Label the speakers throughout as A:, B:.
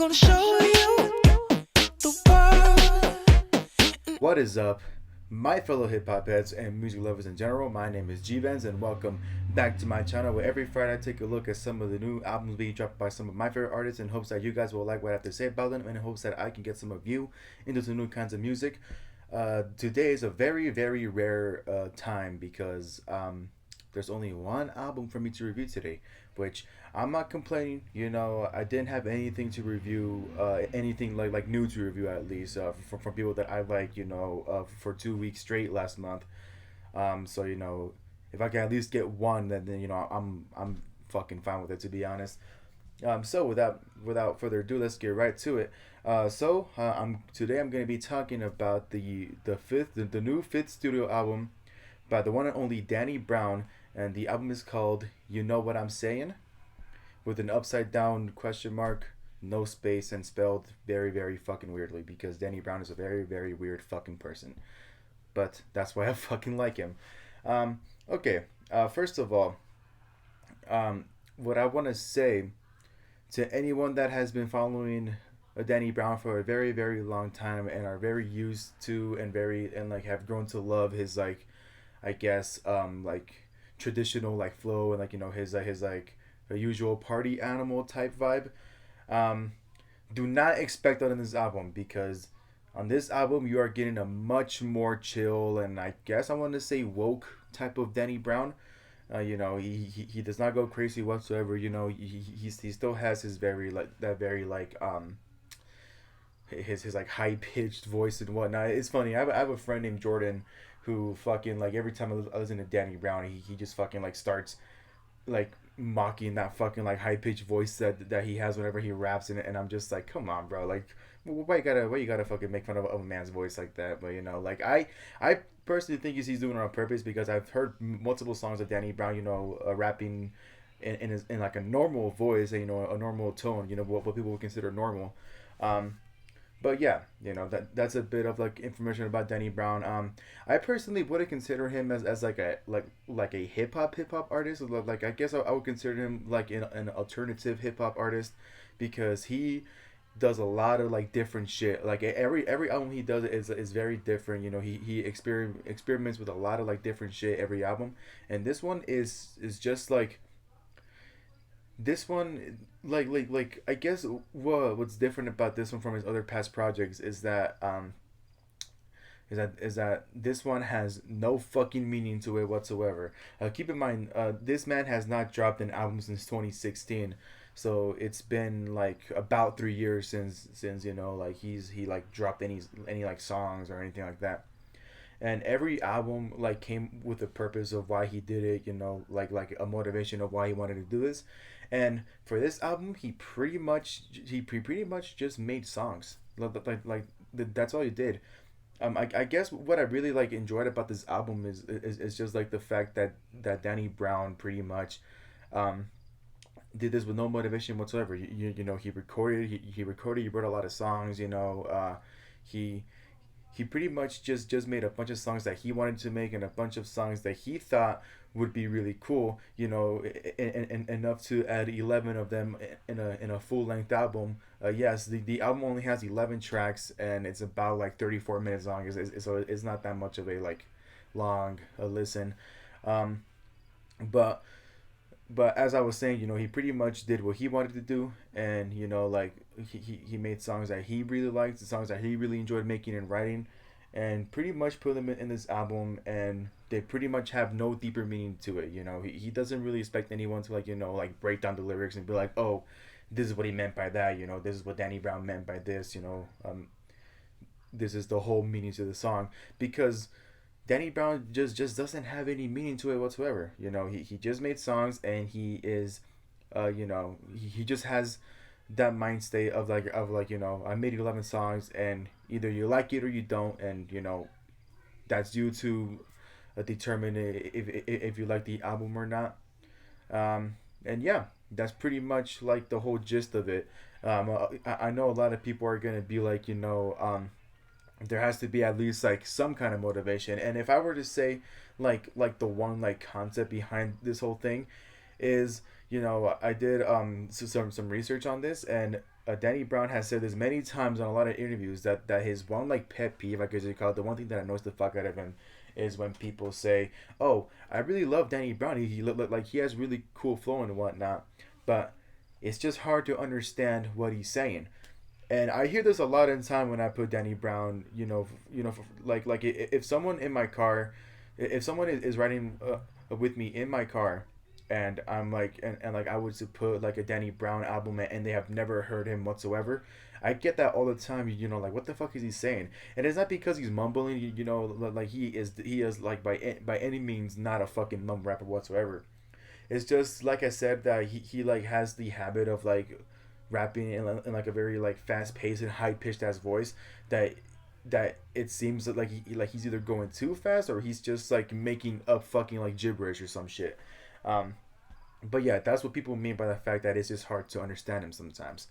A: gonna show you the world.
B: What is up, my fellow hip hop heads and music lovers in general? My name is G-Benz, and welcome back to my channel where every Friday I take a look at some of the new albums being dropped by some of my favorite artists in hopes that you guys will like what I have to say about them and in hopes that I can get some of you into some new kinds of music. Today is a very, very rare time because there's only one album for me to review today, which I'm not complaining. I didn't have anything to review, anything like new to review at least from people that I like. For 2 weeks straight last month. So if I can at least get one, then I'm fucking fine with it, to be honest. So without further ado, let's get right to it. I'm today I'm gonna be talking about the new fifth studio album by the one and only Danny Brown, and the album is called "You Know What I'm Saying," with an upside down question mark, no space, and spelled very, very fucking weirdly because Danny Brown is a very, very weird fucking person. But that's why I fucking like him. Okay. First of all, what I want to say to anyone that has been following Danny Brown for a very, very long time and are very used to and like have grown to love his, like, I guess, like traditional like flow and like his like a usual party animal type vibe. Um, do not expect that in this album, because on this album you are getting a much more chill and, I guess, I want to say, woke type of Danny Brown. He does not go crazy whatsoever. He still has his very like that very like his like high pitched voice and whatnot. It's funny. I have a friend named Jordan who fucking, like, every time I listen to Danny Brown, he just fucking like starts like mocking that fucking like high pitched voice that he has whenever he raps in it, and I'm just like, come on, bro, like, why you gotta fucking make fun of a man's voice like that? But like, I personally think he's doing it on purpose, because I've heard multiple songs of Danny Brown, rapping in like a normal voice, and a normal tone, what people would consider normal. But yeah, that's a bit of like information about Danny Brown. I personally wouldn't consider him as like a hip hop artist. Like, I guess I would consider him like an alternative hip hop artist, because he does a lot of like different shit. Like, every album he does is very different. He experiments with a lot of like different shit every album, and this one is just like this one, like I guess what's different about this one from his other past projects is that this one has no fucking meaning to it whatsoever. Keep in mind, this man has not dropped an album since 2016, so it's been like about 3 years since like he like dropped any like songs or anything like that. And every album like came with a purpose of why he did it, like a motivation of why he wanted to do this. And for this album, he pretty much just made songs. That's all he did. I guess what I really like enjoyed about this album is just like the fact that Danny Brown pretty much um did this with no motivation whatsoever. He recorded, he wrote a lot of songs. He he pretty much just made a bunch of songs that he wanted to make, and a bunch of songs that he thought would be really cool, and enough to add 11 of them in a full length album. Yes, the album only has 11 tracks, and it's about like 34 minutes long. So it's not that much of a like long listen. Um, but but as I was saying, he pretty much did what he wanted to do, and like he made songs that he really liked, the songs that he really enjoyed making and writing, and pretty much put them in this album, and they pretty much have no deeper meaning to it. He doesn't really expect anyone to like like break down the lyrics and be like, oh, this is what he meant by that. This is what Danny Brown meant by this. This is the whole meaning to the song, because Danny Brown just doesn't have any meaning to it whatsoever. He just made songs, and he is, he just has that mind state of like I made 11 songs, and either you like it or you don't, and that's you to determine if you like the album or not. And yeah, that's pretty much like the whole gist of it. I know a lot of people are gonna be like, there has to be at least like some kind of motivation. And if I were to say like the one like concept behind this whole thing is, I did some research on this, and Danny Brown has said this many times on a lot of interviews that his one like pet peeve, I guess you call it, the one thing that annoys the fuck out of him, is when people say, "Oh, I really love Danny Brown. He look like he has really cool flow and whatnot," but it's just hard to understand what he's saying. And I hear this a lot in time when I put Danny Brown. If someone in my car, if someone is riding with me in my car, and I'm like, and like I would to put like a Danny Brown album, and they have never heard him whatsoever. I get that all the time. Like what the fuck is he saying? And it's not because he's mumbling. Like he is like by any means not a fucking mumble rapper whatsoever. It's just like I said that he like has the habit of like rapping in like a very like fast paced and high pitched ass voice that it seems that like he's either going too fast or he's just like making up fucking like gibberish or some shit. Um, but yeah, that's what people mean by the fact that it's just hard to understand him sometimes.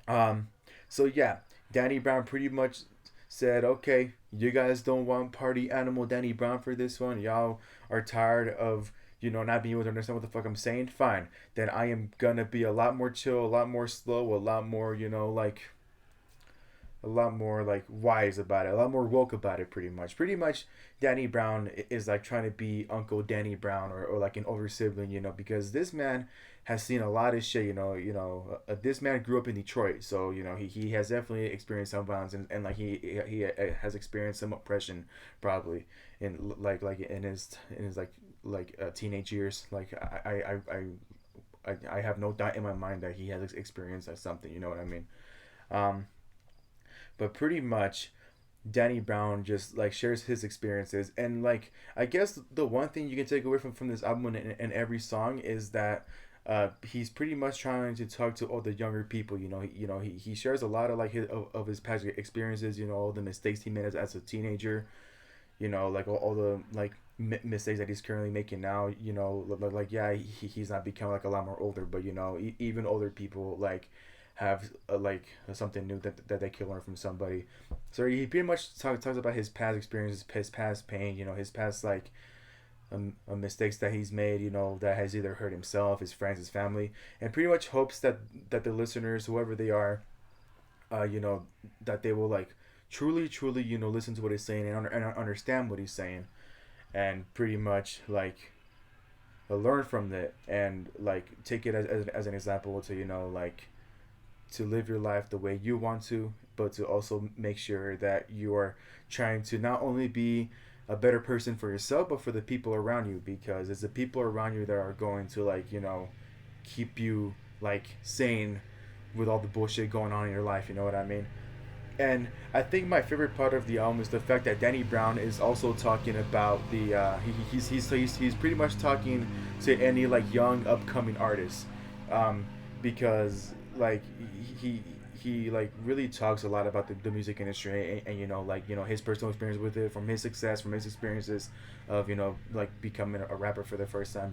B: Um, so yeah, Danny Brown pretty much said, okay, you guys don't want party animal Danny Brown for this one. Y'all are tired of not being able to understand what the fuck I'm saying. Fine, then I am gonna be a lot more chill, a lot more slow, a lot more a lot more like wise about it, a lot more woke about it. Pretty much, Danny Brown is like trying to be Uncle Danny Brown or like an older sibling, because this man has seen a lot of shit. This man grew up in Detroit, so he has definitely experienced some violence and like he has experienced some oppression probably in like in his teenage years. Like I have no doubt in my mind that he has experienced like something. You know what I mean? Um, but pretty much Danny Brown just like shares his experiences, and like I guess the one thing you can take away from this album and every song is that he's pretty much trying to talk to all the younger people. He shares a lot of like of his past experiences. All the mistakes he made as a teenager. Like all the like mistakes that he's currently making now. Yeah, he's not becoming like a lot more older, but even older people like have like something new that they can learn from somebody. So he pretty much talks about his past experiences, his past pain, his past like mistakes that he's made, that has either hurt himself, his friends, his family, and pretty much hopes that the listeners, whoever they are, that they will like truly, listen to what he's saying and understand what he's saying, and pretty much like learn from it and like take it as an example to like to live your life the way you want to, but to also make sure that you are trying to not only be a better person for yourself, but for the people around you, because it's the people around you that are going to like keep you like sane with all the bullshit going on in your life. You know what I mean? And I think my favorite part of the album is the fact that Danny Brown is also talking about the he's pretty much talking to any like young upcoming artists, because like he he like really talks a lot about the music industry and his personal experience with it, from his success, from his experiences of like becoming a rapper for the first time,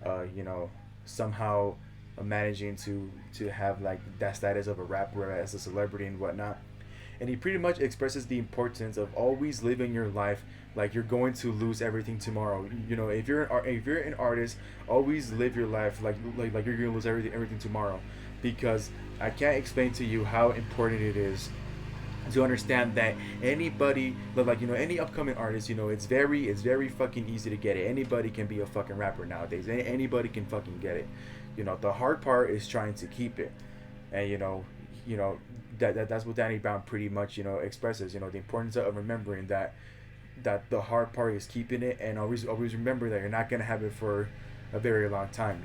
B: uh, you know somehow managing to have like that status of a rapper as a celebrity and whatnot. And he pretty much expresses the importance of always living your life like you're going to lose everything tomorrow. If you're an artist, always live your life like you're gonna lose everything tomorrow, because I can't explain to you how important it is to understand that anybody any upcoming artist, it's very fucking easy to get it. Anybody can be a fucking rapper nowadays. Anybody can fucking get it. The hard part is trying to keep it. And that's what Danny Brown pretty much expresses. The importance of remembering that the hard part is keeping it, and always remember that you're not gonna have it for a very long time.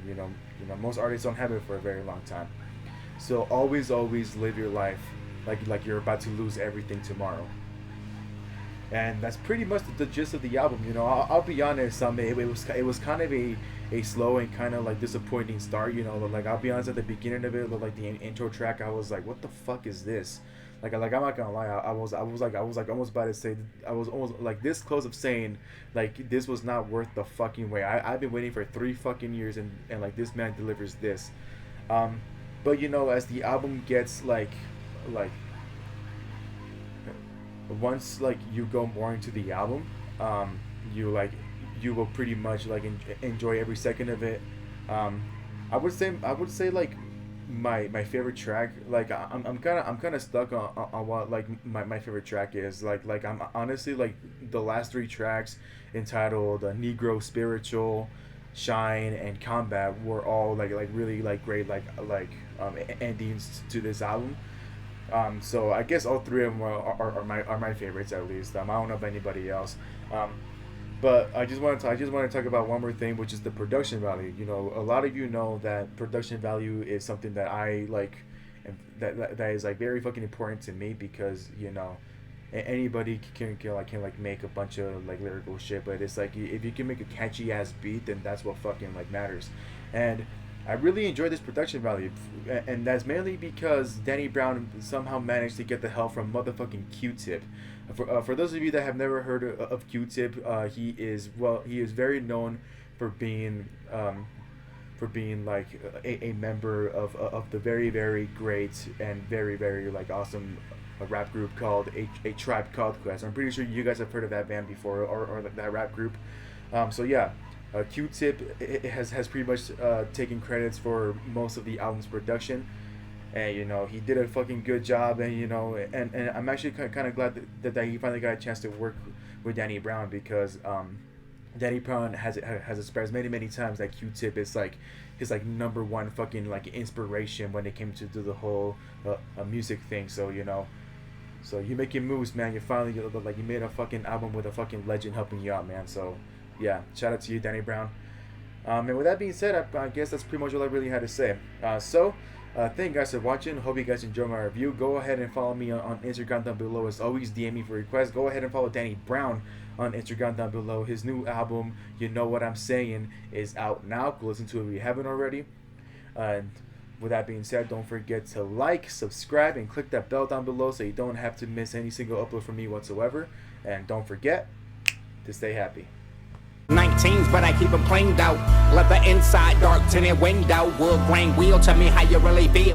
B: Most artists don't have it for a very long time. So always live your life like you're about to lose everything tomorrow. And that's pretty much the gist of the album. I'll be honest. It was kind of a slow and kind of like disappointing start. Like I'll be honest, at the beginning of it, like the intro track, I was like, what the fuck is this? Like I'm not gonna lie, I was like almost about to say, I was almost like this close of saying like this was not worth the fucking wait. I've been waiting for 3 fucking years, and like this man delivers this. Um, but as the album gets like once like you go more into the album, you like you will pretty much like enjoy every second of it. I would say like my favorite track, like I'm kind of stuck on what like my favorite track is, like I'm honestly like the last three tracks entitled Negro Spiritual, Shine, and Combat were all like really like great endings to this album. So I guess all three of them are my favorites, at least. I don't know if anybody else. Um, but I just want to talk about one more thing, which is the production value. You know, a lot of you know that production value is something that I like, and that is like very fucking important to me, because you know, anybody can make a bunch of like lyrical shit, but it's like if you can make a catchy ass beat, then that's what fucking like matters. And I really enjoy this production value, and that's mainly because Danny Brown somehow managed to get the help from motherfucking Q-Tip. For those of you that have never heard of Q-Tip, he is very known for being like a member of the very very great and very very like awesome rap group called a Tribe Called Quest. I'm pretty sure you guys have heard of that band before, or like that rap group. So yeah, Q-Tip has pretty much taken credits for most of the album's production, and you know he did a fucking good job, and you know, and I'm actually kind of glad that he finally got a chance to work with Danny Brown, because Danny Brown has expressed many times that Q-Tip is like his like number one fucking like inspiration when it came to do the whole music thing. So you know, so you making moves, man. You finally like you made a fucking album with a fucking legend helping you out, man. So yeah, shout out to you, Danny Brown. And with that being said, I guess that's pretty much all I really had to say. Thank you guys for watching. Hope you guys enjoyed my review. Go ahead and follow me on Instagram down below. As always, DM me for requests. Go ahead and follow Danny Brown on Instagram down below. His new album, You Know What I'm Saying, is out now. Go listen to it if you haven't already. And with that being said, don't forget to like, subscribe, and click that bell down below so you don't have to miss any single upload from me whatsoever. And don't forget to stay happy.
C: 19s, but I keep them cleaned out. Let the inside dark tinted window. Wood grain wheel, tell me how you really feel.